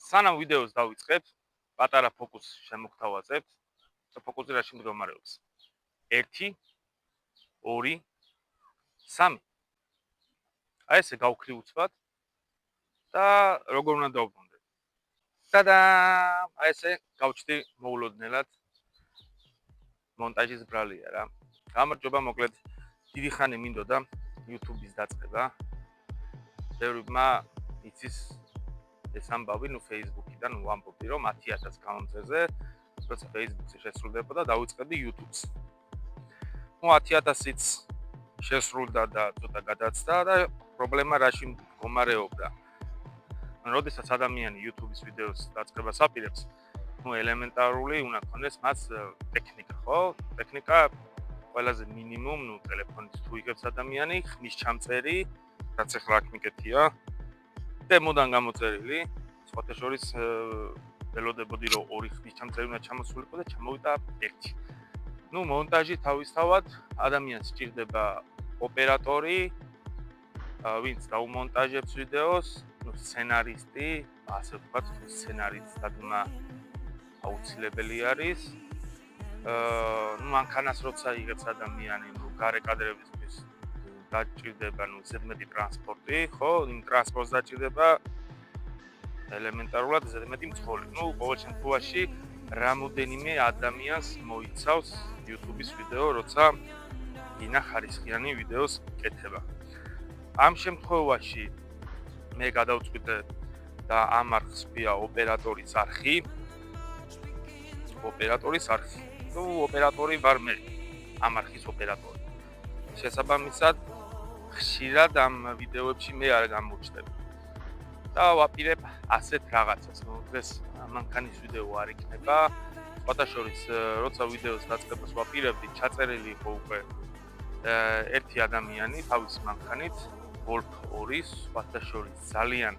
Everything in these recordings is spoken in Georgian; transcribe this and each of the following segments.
სანამ ვიდეოს დავიწყებთ, პატარა ფოკუსს შემოგთავაზებთ. ფოკუსი რა შემდგომარეობს? 1 2 3. აი ესე გავქრი უცბად და როგორ უნდა დავბრუნდეთ. და აი ესე გავჩდი მოულოდნელად მონტაჟის ბრალია რა. გამარჯობა, მოკლედ დიდი ხანი მინდოდა YouTube-ის დაწყება. ბევრმა იცის ეს ამბავი, Facebook-იდან ვამბობდი, რომ 10,000 გამომწერზე, როცა Facebook-ში შესრულდებოდა, დავიწყებდი YouTube-ს. 10,000-იც შესრულდა და ცოტა გადაცდა და პრობლემა რაში მდგომარეობდა. როდესაც ადამიანი YouTube-ის ვიდეოს დაწყებას აპირებს, ელემენტარული უნდა ქონდეს მას ტექნიკა, ხო? ტექნიკა ყველაზე მინიმუმ, ტელეფონით თუ იღებს ადამიანი, ხმის ჩამწერი, რაც ახლა აქ მიკეთია, დემოდან გამოწერილი, სხვათა შორის ველოდებოდი, რომ 2 ხმის ჩამწერი უნდა ჩამოსულიყო და ჩამოვიდა 1. მონტაჟი თავისთავად ადამიანს სჭირდება ოპერატორი, ვინც დაუმონტაჟებს ვიდეოს, სცენარისტი, ასე ვთქვათ, სცენარისტადმა აუცილებელი არის. მანქანას როცა იღებს ადამიანი, გარე კადრებისთვის დაჭირდება, ზედმეტი ტრანსპორტი, ხო? იმ ტრანსპორტს დაჭირდება ელემენტარულად ზედმეტი მძღოლი. ყოველ შემთხვევაში რამოდენიმე ადამიანს მოიცავს YouTube-ის ვიდეო, როცა ინა ხარისხიანი ვიდეოს კეთება. ამ შემთხვევაში მე გადავწყვიტე და ამ არხს ქვია ოპერატორის არხი. ოპერატორის არხი. ოპერატორი ვარ მე, ამ არხის ოპერატორი. შესაბამისად, ხშირად ამ ვიდეოებში მე არ გამოვჩნდები. და ვაპირებ ასეთ რაღაცას. დღეს მანქანის ვიდეო არ იქნება. სხვათა შორის, როცა ვიდეოს დაწყებას ვაპირებდი, ჩაწერილი იყო უკვე ერთი ადამიანი თავის მანქანით, Golf 2-ის, სხვათა შორის ძალიან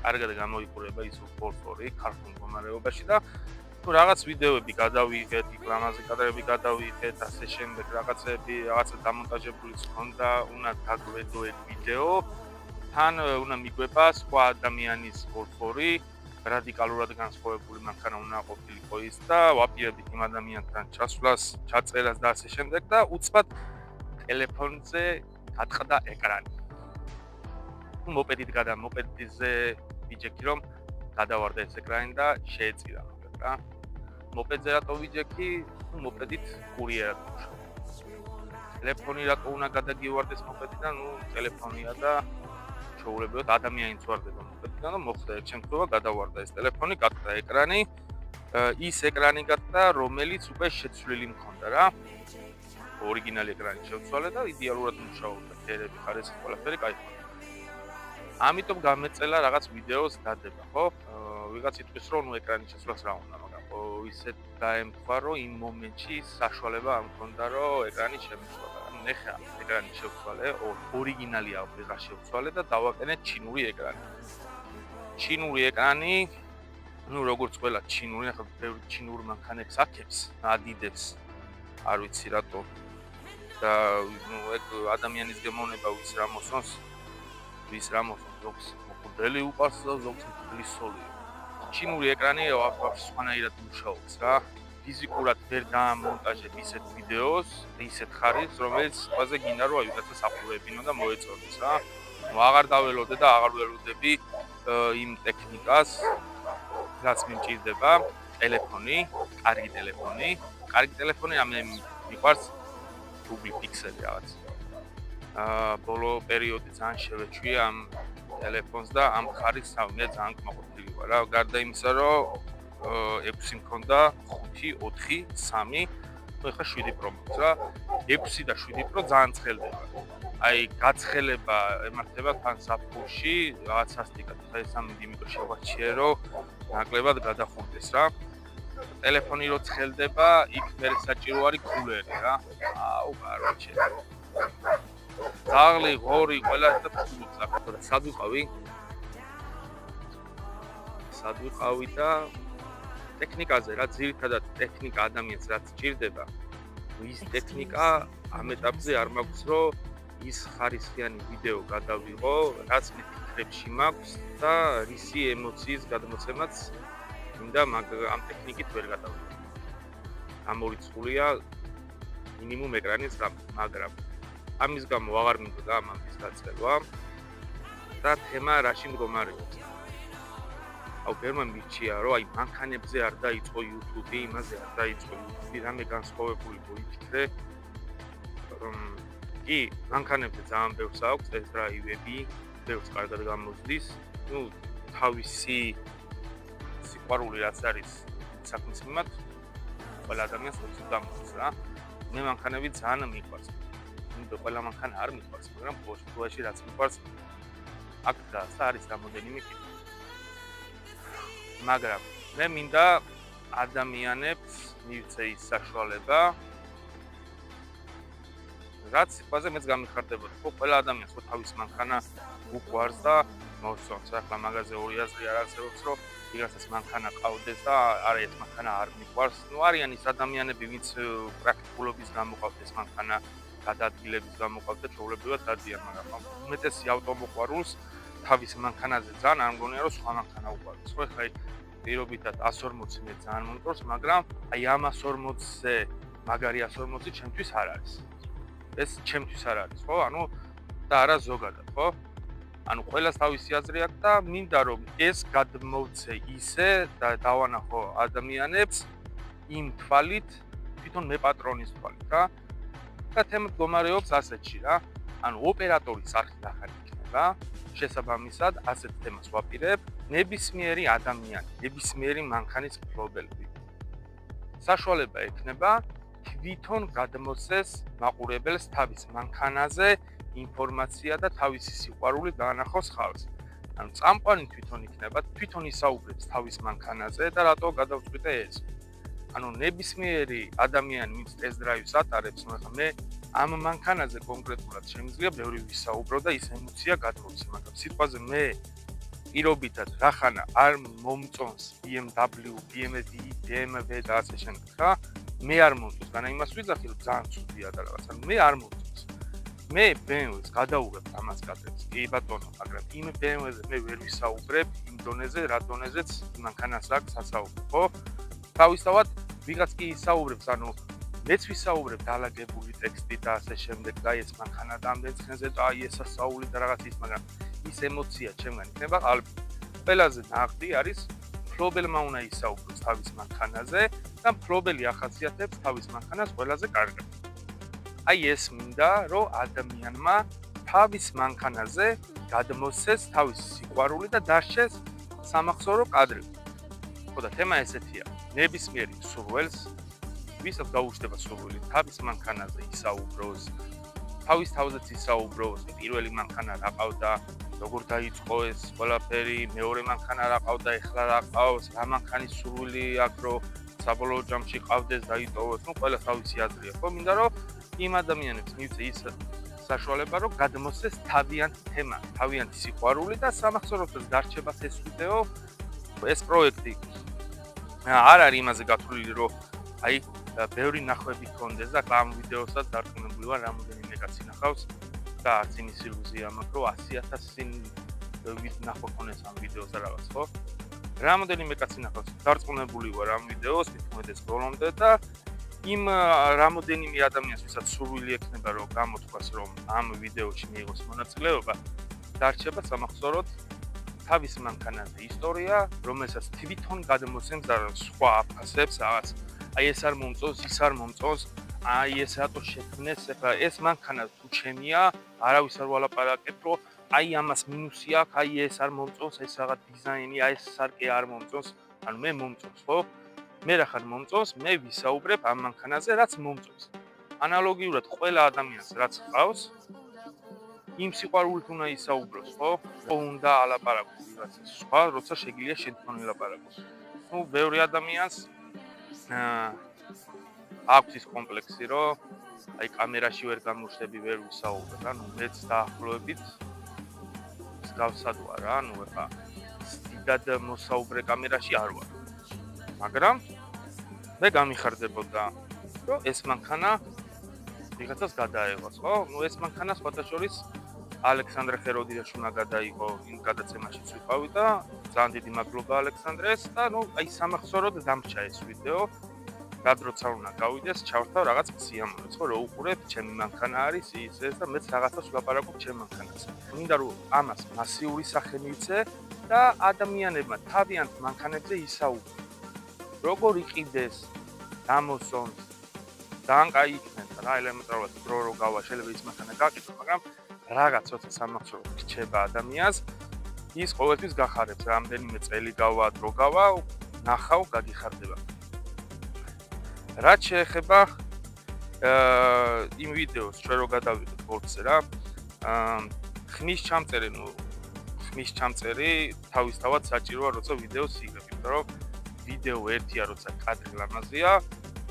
კარგად გამოიყურება ის Golf 2 ქართულ მდგომარეობაში და თუ რაღაც ვიდეოები გადავიღეთ, ამაზე კადრები გადავიღეთ, ასე შემდეგ რაღაცა დამონტაჟებულიც ხონდა, უნდა გაგვედო ეს ვიდეო, თან უნდა მიგვება სხვა ადამიანის Golf 2, რადიკალურად განსხვავებული მანქანა უნდა ყოფილიყო ის და ვაპირებდით იმ ადამიანთან ჩასვლას, ჩაწერას და ასე შემდეგ და უცბად ტელეფონზე გატყდა ეკრანი. მოპედიზე ვიჯექი რომ გადავარდა ეს ეკრანი და შეეწირა რა. მოპედზე რატო ვიჯექი? მოპედით კურიერად მუშაობ. ტელეფონი რატო უნდა გადაგივარდეს მოპედიდან? ტელეფონია და ჩაულებოთ ადამიანიც ვარდება მოპედიდან და მოხდა ერთ შემთხვევა გადავარდა ეს ტელეფონი, გატყდა ეკრანი. ის ეკრანი გატყდა, რომელიც უკვე შეცვლილი მქონდა რა. ორიგინალი ეკრანი შევცვალე და იდეალურად მუშაობდა. ფერები, ხარისხი, ყველაფერი კაი. ამიტომ გამეწელა რაღაც ვიდეოს დადება, ხო? ვიღაც იტყვის რომ ეკრანი შეცვლას რა უნდა, მაგრამ ისეთ დაემთხვა რომ იმ მომენტში საშუალება არ მქონდა რომ ეკრანი შემიცვალა. მე ხა ეკრანი შევცვალე, ორიგინალია ვიღა შევცვალე და დავაკენე ჩინური ეკრანი. ჩინური ეკრანი, როგორც ყველა ჩინური, ახლა ბევრი ჩინურ მანქანებს აქებს, ადიდებს. არ ვიცი რატო. და ეგ ადამიანის გემოვნება ვის რა მოსონს, ზოგს მოდელი უყარს და ზოგს ლისოლი. ჩინური ეკრანი სხვანაირად მუშაობს რა. ფიზიკურად ვერ დაამონტაჟებ ისეთ ვიდეოს, ისეთ ხარისხს, რომელიც ყველაზე გინდა რომ ვიღაცა საფუძვლებინო და მოეწონოს რა. აღარ დაველოდე და აღარ ველოდები იმ ტექნიკას, რაც მიმჭირდება, ტელეფონი, კარგი ტელეფონი. კარგი ტელეფონი ამე მიყვარს Google Pixel რაღაც. ბოლო პერიოდი ძალიან შევეჩვი ამ ტელეფონს და ამ ხარისხს მე ძალიან კმაყოფილი ვარ რა. გარდა იმისა, რომ 6 მქონდა, 5, 4, 3, ეხლა 7 Pro მაქვს რა. 6 და 7 Pro ძალიან ცხელდება. აი, გაცხელება ემართება თან საფულში, რაღაც სასტიკად. ხა ეს იმიტომ შევარჩიე, რომ ნაკლებად გადახურდეს რა. ტელეფონი რო ცხელდება, იქ მე საჭირო არის კულერი რა. აუ, კაროჩე. ძაღლი, ღორი, ყველა და ფუძა. სად ვიყავი და ტექნიკაზე რა, ძირითადად ტექნიკა ადამიანს რაც სჭირდება. ის ტექნიკა ამ ეტაპზე არ მაქვს, რომ ის ხარისხიანი ვიდეო გადავიღო, რაც მითქ ნაკრებში მაქვს და რისი ემოციის გადმოცემაც მინდა ამ ტექნიკით ვერ გადავიდე. გამორიცხულია მინიმუმ ეკრანის გამო, მაგრამ ამის გამო აღარ მინდოდა ამის დაწყება და თემა რაში მდგომარეობს. ბერმა მიჩია, რომ აი მანქანებზე არ დაიწყო YouTube, იმაზე არ დაიწყო YouTube, რამე განსხვავებული მოიფიქრე. კი, მანქანებზე ძალიან ბევრს აქვს test drive-ები, ბევრს კარგად გამოძდის. თავისი სიყვარული რაც არის საქმის მიმართ, ყველა ადამიანს უცებ გამოდის რა. მე მანქანები ძალიან მიყვარს. ყველა მანქანა არ მიყვარს, მაგრამ ბოლოში რაც მიყვარს, აქ არის რამოდენიმე კითხვა. მაგრამ მე მინდა ადამიანებს მივცე ის საშუალება, რაც სიტყვაზე მეც გამიხარდებოდა. ხო, ყველა ადამიანს ხო თავის მანქანა უყვარს და მოსწონს. ახლა მაგაზე ორი აზრი არ არსებობს, რომ ვიღაცას მანქანა ყავდეს და არა ეს მანქანა არ მიყვარს. არიან ის ადამიანები, ვინც პრაქტიკულობის გამო ყავთ ეს მანქანა, გადაადგილების გამო ყავთ და ჩვეულებრივად დადიან, მაგრამ უმეტესი ავტომოყვარულს თავის მანქანაზე ძალიან არ მგონია რომ სხვა მანქანა უყვარდეს. ხო, ხა პირობითად 140 მე ძალიან მომწონს, მაგრამ აი ამ 140-ზე მაგარი 140 ჩემთვის არ არის. ეს ჩემთვის არ არის, ხო? და არა ზოგადად, ხო? ყველას თავისი აზრი აქვს და მინდა რომ ეს გადმოვცე ისე და დავანახო ადამიანებს იმ თვალით, თვითონ მე პატრონის თვალით, რა. და თემა მდგომარეობს ასეთში, რა. ოპერატორის სახით ახალი იქნება. შესაბამისად, ასეთ თემას ვაპირებ, ნებისმიერი ადამიანი, ნებისმიერი მანქანის მფლობელი. საშუალება ექნება თვითონ გადმოსცეს მაყურებელს თავის მანქანაზე ინფორმაცია და თავისი სიყვარული დაანახოს ხალხს. წამყვანი თვითონ იქნება, თვითონ ისაუბრებს თავის მანქანაზე და რატო გადავწყვიტე ეს. ნებისმიერი ადამიანი, ვინც test drive-ს ატარებს, მე ამ მანქანაზე კონკრეტულად შემიძლია ბევრი ვისაუბრო და ის ემოცია გადმოვცე, მაგრამ სიტყვაზე მე პირობითად რახანა არ მომწონს BMW, BMW და ასე შემდეგ, რა. მე არ მომწონს, განა იმას ვიძახი, რომ ძალიან ცუდია და რაღაცა. მე არ მომწონს. მე BMW-ს გადაურებ ამას კადრებს. კი ბატონო, მაგრამ იმ BMW-ზე მე ვერ ვისაუბრებ იმ დონეზე, რა დონეზეც მანქანას აქვს სასაუბრო, ხო? თავისთავად ვიღაც კი ისაუბრებს, მეც ვისაუბრებ დალაგებული ტექსტით და ასე შემდეგ და ეს მანქანა დამდენ ცხენზე და აი ეს ასაული და რაღაც ის, მაგრამ ის ემოცია ჩემგან იქნება ყალბი. ყველაზე ნაღდი არის მფლობელმა უნდა ისაუბროს თავის მანქანაზე და მფლობელი ახასიათებს თავის მანქანას ყველაზე კარგად. აი ეს მინდა, რომ ადამიანმა თავის მანქანაზე გადმოსცეს თავისი სიყვარული და დარჩეს სამახსოვრო კადრი. ხო და თემა ესეთია. ნებისმიერი სურვილს, ვისაც გაუჩნდება სურვილი თავის მანქანაზე ისაუბროს, თავის თავზეც ისაუბროს, პირველი მანქანა რა ყავდა, როგორ დაიწყო ეს ყველაფერი, მეორე მანქანა რა ყავდა, ეხლა რა ყავს, რა მანქანის სურვილი აქვს, რომ საბოლოო ჯამში ყავდეს, დაიტოვოს, ყველა თავისი აზრია, ხო? მინდა რომ იმ ადამიანებს მივცე ის საშუალება, რომ გადმოსცეს თავიანთი თემა, თავიანთი სიყვარული და სამახსოვროთაც დარჩებას ეს ვიდეო, ეს პროექტი არ არის იმაზე გათვლილი, რომ აი ბევრი ნახვები გქონდეს და ამ ვიდეოსაც დარწმუნებული ვარ, რამოდენიმე კაცი ნახავს და არც იმის ილუზია მაქვს, რომ 100,000 ნახვა ქონდეს ამ ვიდეოს და რაღაც, ხო? რამოდენიმე კაცი ნახავს, დარწმუნებული ვარ ამ ვიდეოს, მithumedes ბოლომდე და იმ რამოდენიმე ადამიანს, ვისაც სურვილი ექნება, რომ გამოთქვას, რომ ამ ვიდეოში მიიღოს მონაწილეობა, დარჩება სამახსოვროდ თავის მანქანაზე ისტორია, რომელსაც თვითონ გადმოსცემს და სხვა აფასებს რაღაც. აი ეს არ მომწონს, ის არ მომწონს, აი ეს რატო შექმნეს, ეხლა ეს მანქანა თუ ჩემია, არავის არ ვალაპარაკებ, რომ აი ამას მინუსი აქვს, აი ეს არ მომწონს, ეს რაღაც დიზაინი, აი ეს სარკე არ მომწონს, მე მომწონს, ხო? მე რახან მომწონს, მე ვისაუბრებ ამ მანქანაზე, რაც მომწონს. ანალოგიურად ყველა ადამიანს რაც ყავს, იმ სიყვარულით უნდა ისაუბროს, ხო? უნდა ალაპარაკოს ვიღაცას სხვა, როცა შეგიძლია შენ თვითონ ელაპარაკოს. ბევრი ადამიანს აქვს ის კომპლექსი, რომ აი კამერაში ვერ გამოჩნდები, ვერ ვისაუბრებ, მეც დაახლოებით მსგავსად ვარ, ეხა დიდად მოსაუბრე კამერაში არ ვარ. მაგრამ მე გამიხარდებოდა, რომ ეს მანქანა ვიღაცას გადაეღოს, ხო? ეს მანქანა სხვათა შორის ალექსანდრე ხეროდიაშვილმა გადაიღო იმ გადაცემაშიც ვიყავი და ძალიან დიდი მადლობა ალექსანდრეს და აი სამახსოვროდ დამრჩა ეს ვიდეო. რად როცა უნდა გავიდეს, ჩავრთავ რაღაც სიამოვნებს, ხო, რო უყურებ, ჩემი მანქანა არის ის და მეც რაღაცას ვლაპარაკობ ჩემ მანქანაზე. მინდა რომ ამას მასიური სახე მივცე და ადამიანებმა თავიანთ მანქანებზე ისაუბრონ. როგორ იყიდეს, დამოსონს, ძალიან კაი იქნება რა, ელემენტარულად დრო რო გავა, შეიძლება ის მანქანა გაყიდო, მაგრამ რაღაც როცა სამახსოვრო რჩება ადამიანს, ის ყოველთვის გახარებს, რამდენიმე წელი გავა, დრო გავა, ნახავ, გაგიხარდება. რაც შეეხება იმ ვიდეოს, ჩვენ რო გადავიდეთ ბორცზე რა, ხმის ჩამწერი თავისთავად საჭიროა, როცა ვიდეოს იღებ, იმიტომ რომ ვიდეო ერთია, როცა კადრი ლამაზია,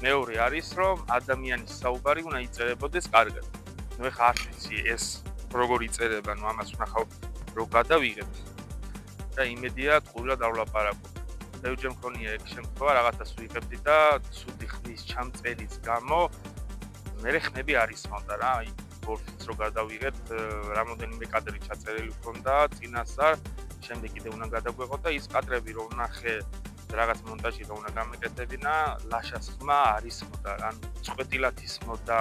მეორე არის, რომ ადამიანის საუბარი უნდა იწერებოდეს კარგად. ნუ ეხლა არ ვიცი ეს როგორ იწერება, ნუ ამას ვნახავ, რო გადავიღებ. და იმედია ტყუილად არ ვლაპარაკობ. ბევრჯერ მქონია ეგ შემთხვევა, რაღაცას ვიღებდი და ცუდი ხმის ჩამწერის გამო მერე ხმები არ ისმავდა რა, აი ბორცვით რო გადავიღებ, რამოდენიმე კადრი ჩაწერილი ჰქონდა წინასწარ, შემდეგ კიდე უნდა გადაგვეყო და ის კადრები რო ვნახე რაღაც მონტაჟი რო უნდა გამეკეთებინა, ლაშას ხმა არ ისმოდა, ანუ წყვეტილად ისმოდა.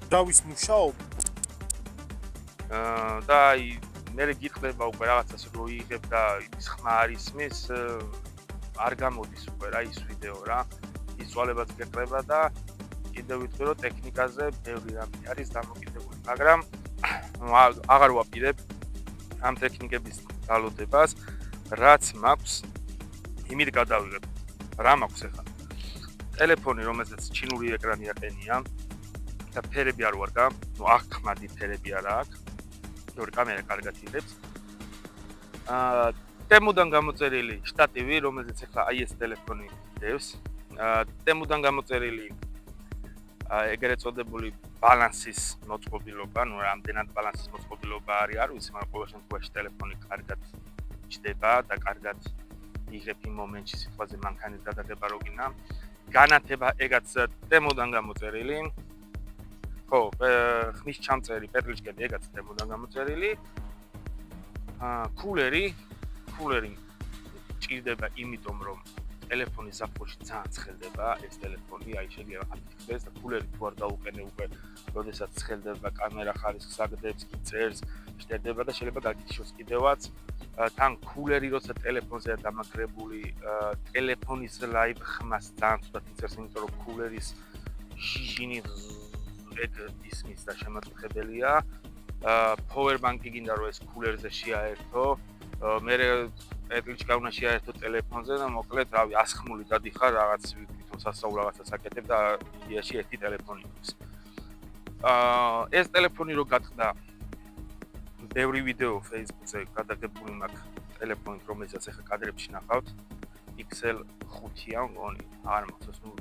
დავის მუშაობ და აი მერე გიტყდება უკვე რაღაცას რო იღებ და ის ხმა არ ისმის, არ გამოდის უკვე რა ის ვიდეო რა. ის წვალებაც გეკრება და კიდევ ვიტყვი რომ ტექნიკაზე ბევრი რამე არის დამოკიდებული, მაგრამ აღარ ვაპირებ ამ ტექნიკების დალოდებას, რაც მაქვს იმით გადავიღებ. რა მაქვს ახლა? ტელეფონი, რომელზეც ჩინური ეკრანი აყენია და ფერები არ ვარგა, ნუ ახმადი ფერები არა აქვს. მეორე კამერა კარგად იღებს. ტემუდან გამოწერილი შტატივი, რომელზეც ახლა აი ეს ტელეფონი დევს. ტემუდან გამოწერილი ეგრეთ წოდებული ბალანსის მოწყობილობა, ნუ რამდენად ბალანსის მოწყობილობა არის, არ ვიცი, მაგრამ ყოველ შემთხვევაში ტელეფონი კარგად ჩდება და კარგად იღებ იმ მომენტში სიტყვაზე მანქანის გადაგება რო გინდა. განათება ეგაც ტემუდან გამოწერილი. ხო, ხმის ჩამწერი, პეტრიჩკები ეგაც ტემუდან გამოწერილი. კულერი ჭირდება იმიტომ რომ ტელეფონის ზაფხულში ძალიან ცხელდება ეს ტელეფონი, აი შეიძლება აფიქრდეს და კულერი თუ არ დაუყენე უკვე, როდესაც ცხელდება, კამერა ხარისხს აგდებს, წერს, შტერდება და შეიძლება გაგიჩოს კიდევაც. თან კულერი როცა ტელეფონზეა დამაგრებული, ტელეფონის ლაივ ხმას ძალიან ცუდად იწერს, იმიტომ რომ კულერის ჟიჟინი ეგ ისმის და შემაწუხებელია. power bank-ი გინდა რომ ეს კულერზე შეაერთო, მერე პეტრიჩკა უნდა შეაერთო ტელეფონზე და მოკლედ რავი 100 ხმული დადიხარ რაღაც თვითონ სასწაულ რაღაცას აკეთებ და იდეაში ერთი ტელეფონი აქვს. ეს ტელეფონი რო გატყდა ბევრი ვიდეო Facebook-ზე გადაგებული მაქვს ტელეფონით, რომელსაც ახლა კადრებში ნახავთ. Pixel 5-ია მგონი, არ მახსოვს, ნუ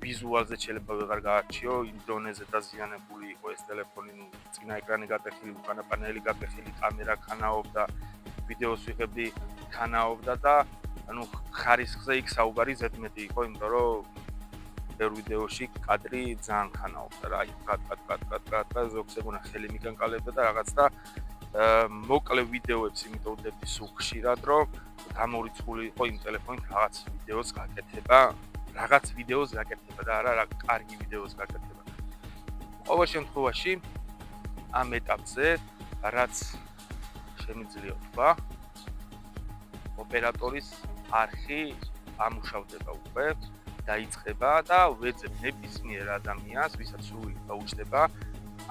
ვიზუალზე შეიძლება ვეღარ გაარჩიო, იმ დრონეზე დაზიანებული იყო ეს ტელეფონი, ნუ წინა ეკრანი გატეხილი, უკანა პანელი გატეხილი, კამერა ქანაობდა, ვიდეოს ვიღებდი ქანაობდა და ანუ ხარისხზე იქ საუბარი ზედმეტი იყო, იმიტომ რომ ბევრ ვიდეოში კადრი ძალიან ქანაობდა რა, აი კატ ზოგს ეგონა ხელი მიგანკალებდა და რაღაც და მოკლე ვიდეოებს იმიტომ ვდებდი სულ ხშირად, რომ გამორიცხული იყო იმ ტელეფონით რაღაც ვიდეოს გაკეთება და არა კარგი ვიდეოს გაკეთება. ყოველ შემთხვევაში ამ ეტაპზე რაც შემიძლია თქვა, ოპერატორის არხი ამუშავდება უკვე, დაიწყება და ვეძებ ნებისმიერ ადამიანს, ვისაც სრული გაუჩნდება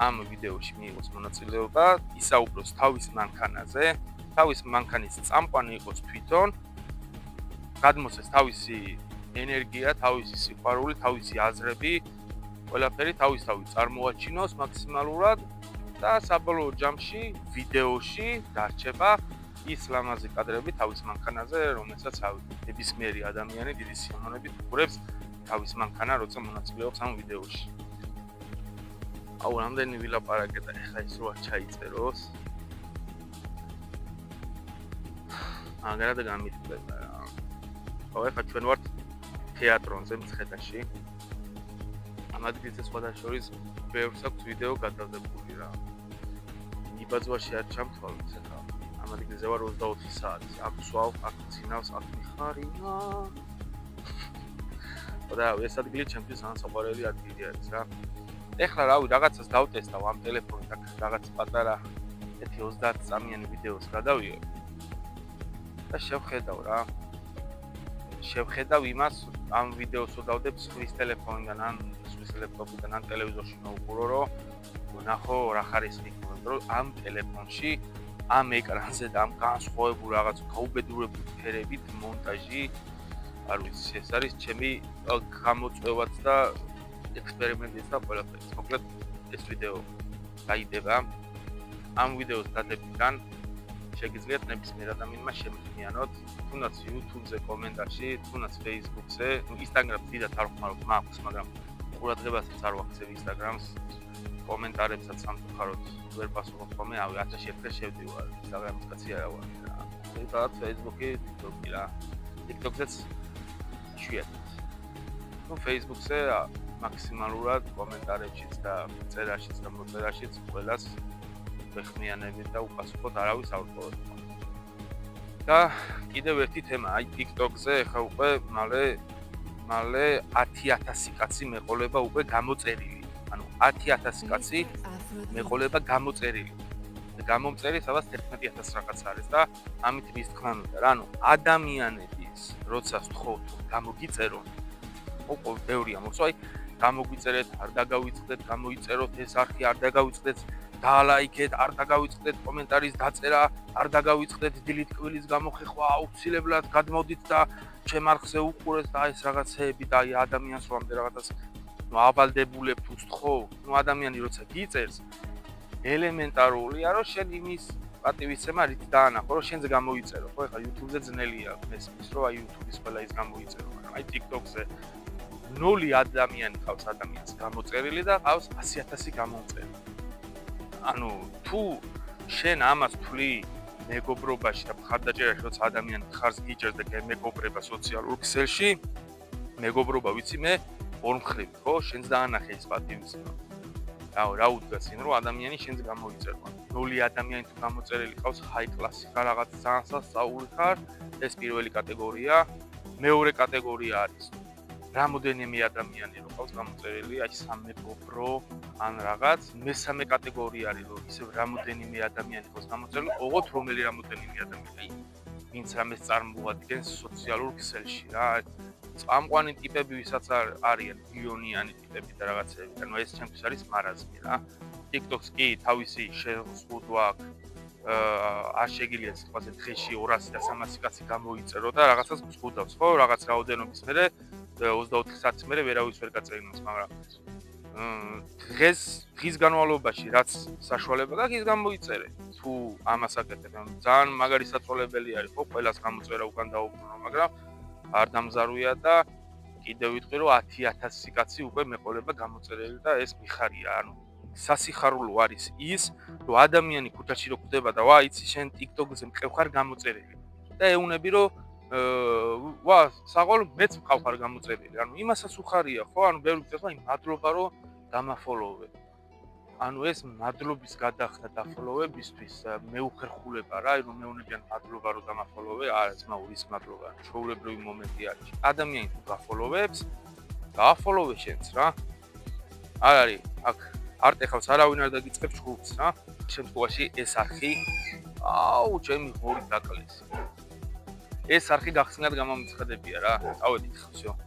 ამ ვიდეოში მიიღოს მონაწილეობა, ისაუბროს თავის მანქანაზე, თავის მანქანის წამყვანი იყოს თვითონ, გადმოსცეს თავისი ენერგია, თავისი სიყვარული, თავისი აზრები, ყველაფერი თავისთავად წარმოაჩინოს მაქსიმალურად და საბოლოო ჯამში ვიდეოში დარჩება ის ლამაზი კადრები თავის მანქანაზე, რომელსაც ნებისმიერი ადამიანი დიდი სიამოვნებით უყურებს თავის მანქანა, როცა მონაწილეობს ამ ვიდეოში. აუ, რამდენი ვილაპარაკე და ეხლა ის როა ჩაიწეროს. აგრად გამიწდება რა. ხო, ეხლა ჩვენ ვართ თეატრონზე მცხეთაში. ამ ადგილზე სხვადასხვა ბევრს აქვს ვიდეო გადაღებული რა. იბაძვაში არ ჩამთვალეთ ახლა. ამ ადგილზე ვარ 24 საათი. აქ სვავ, აქ ცინავს, აქ მიხარინა. და ეს ადგილი ჩემთვის ანსაყვარელი ადგილი არის რა. ეხლა რავი, რაღაცას დავტესტავ ამ ტელეფონით, აქ რაღაც პატარა 30 წამიანი ვიდეოს გადავიღებ. და შევხედავ რა. შევხედავ იმას, ამ ვიდეოს ვდავდებ სხვის ტელეფონიდან, ან სხვის ლეპტოპიდან, ან ტელევიზორში მოვუყურო, რომ ვნახო რა ხარისხი იქნება, რომ ამ ტელეფონში, ამ ეკრანზე და ამ განსხვავებულ რაღაც გაუბედურებულ ფერებით მონტაჟი, არ ვიცი, ეს არის ჩემი გამოწვევაც და ექსპერიმენტიც და ყველაფერი. მოკლედ ეს ვიდეო გაიდება. ამ ვიდეოს დადებიდან შეგიძლიათ ნებისმიერ ადამიანმა შემიქმნიანოთ, თუნდაც YouTube-ზე კომენტარში, თუნდაც Facebook-ზე, Instagram-ს დიდად არ ვხმარობ, მაქვს, მაგრამ ყურადღებასაც არ ვაქცევ Instagram-ს, კომენტარებსაც სამწუხაროდ ვერ პასუხობ ხოლმე, 1000 ერთხელ შევდივარ, Instagram-ს კაცი არა ვარ რა. ზოგადად Facebook-ი, TikTok-ი რა. TikTok-ზეც იშვიათად. Facebook-ზე მაქსიმალურად კომენტარებშიც და წერაშიც და მოწერაშიც ყველას ვეხმიანებით და უპასუხოთ, არავის არ ვთხოვოთ. და კიდევ ერთი თემა, აი TikTok-ზე ხა უკვე მალე 10000 კაცი მეყოლება უკვე გამოწერილი. ანუ 10000 კაცი მეყოლება გამოწერილი. გამომწერი სადაც 11000 რაღაც არის და ამით ვის თქმა უნდა რა, ანუ ადამიანების როცა ვთხოვთ გამოგიწეროთ, უკვე ბევრია მოხსოვს, აი გამოგვიწერეთ, არ დაგავიწყდეთ, გამოიწეროთ ეს არხი, არ დაგავიწყდეთ, დაალაიქეთ, არ დაგავიწყდეთ კომენტარის დაწერა, არ დაგავიწყდეთ დილით კვილის გამოხეხვა, აუცილებლად გადმოდით და ჩემ არხზე უყურეთ და ეს რაღაცეები და აი ადამიანს რომ ამდე რაღაცას ავალდებულებთ უსთხოვ, ადამიანი როცა გიწერს, ელემენტარულია რომ შენ იმის პატივისცემა რით დაანახო, რომ შენზე გამოიწერო, ხო ეხლა YouTube-ზე ძნელია მესმის, რომ აი YouTube-ის ყველა ის გამოიწერო, მაგრამ აი TikTok-ზე 0 ადამიანი ყავს ადამიანს გამოწერილი და ყავს 100000 გამომწერილი. ანუ თუ შენ ამას თვლი მეგობრობაში და მხარდაჭერაში, როცა ადამიანი ხარს გიჭერს და გემეგობრება სოციალურ ქსელში, მეგობრობა ვიცი მე ორ მხრივ, ხო, შენს დაანახე ის პატივისცემა. რა უდგას იმ რომ ადამიანი შენზე გამოიწერვა. 0 ადამიანი თუ გამოწერილი ყავს high class-ი ხარ, რაღაც ძალიან სასწაული ხარ, ეს პირველი კატეგორია. მეორე კატეგორია არის რამოდენიმე ადამიანი რო ყავს გამოწერილი, აი სამეგობრო ან რაღაც. მესამე კატეგორია არის რომ ისევ რამოდენიმე ადამიანი ყავს გამოწერილი, ოღონდ რომელი რამოდენიმე ადამიანი, ვინც რამეს წარმოადგენს სოციალურ ქსელში რა. წამყვანი ტიპები ვისაც არიან ბიონიანი ტიპები და რაღაცეები. ანუ ეს ჩემთვის არის მარაზმი რა. TikTok-ს კი თავისი შეზღუდვა აქვს. არ შეგიძლია სიტყვაზე დღეში 200 და 300 კაცი გამოიწერო და რაღაცას გზღუდავს, ხო? რაღაც რაოდენობის მერე 24 საათის მერე ვერავის ვერ გაწერინოს, მაგრამ დღის განმავლობაში რაც საშუალება გაქვს, ის გამოიწერე. თუ ამას აკეთებ, ძალიან მაგარი საწოლებელი არის, ხო? ყველას გამოწერა უკან დაუბრუნო, მაგრამ არ დამზარვია და კიდევ ვიტყვი რომ 10000 კაცი უკვე მეყოლება გამოწერილი და ეს მიხარია. ანუ სასიხარულო არის ის, რომ ადამიანი ქუჩაში რო ხვდება და ვა იცი შენ TikTok-ზე მყევხარ გამოწერილი და ეუნები რომ ვა საღოლ მეც მყავხარ გამოწერილი. ანუ იმასაც უხარია, ხო? ანუ ბევრი წელს აი მადლობა რომ დამაფოლოვე. ანუ ეს მადლობის გადახდა და ფოლოვებისთვის მეუხერხულება რა, რომ მეუნებიან მადლობა რომ დამაფოლოვე, არა ძმაურის მადლობა, ჩვეულებრივი მომენტი არის. ადამიანი თუ გაფოლოვებს, გააფოლოვე შენც რა. არ არის, აქ არ ტეხავს არავინ არ დაგიწყებს ჯგუფს რა. შემთხვევაში ეს არხი, ჩემი ღორი დაკლეს. ეს არხი გახსნად გამომიცხადებია რა. წავედით, всё.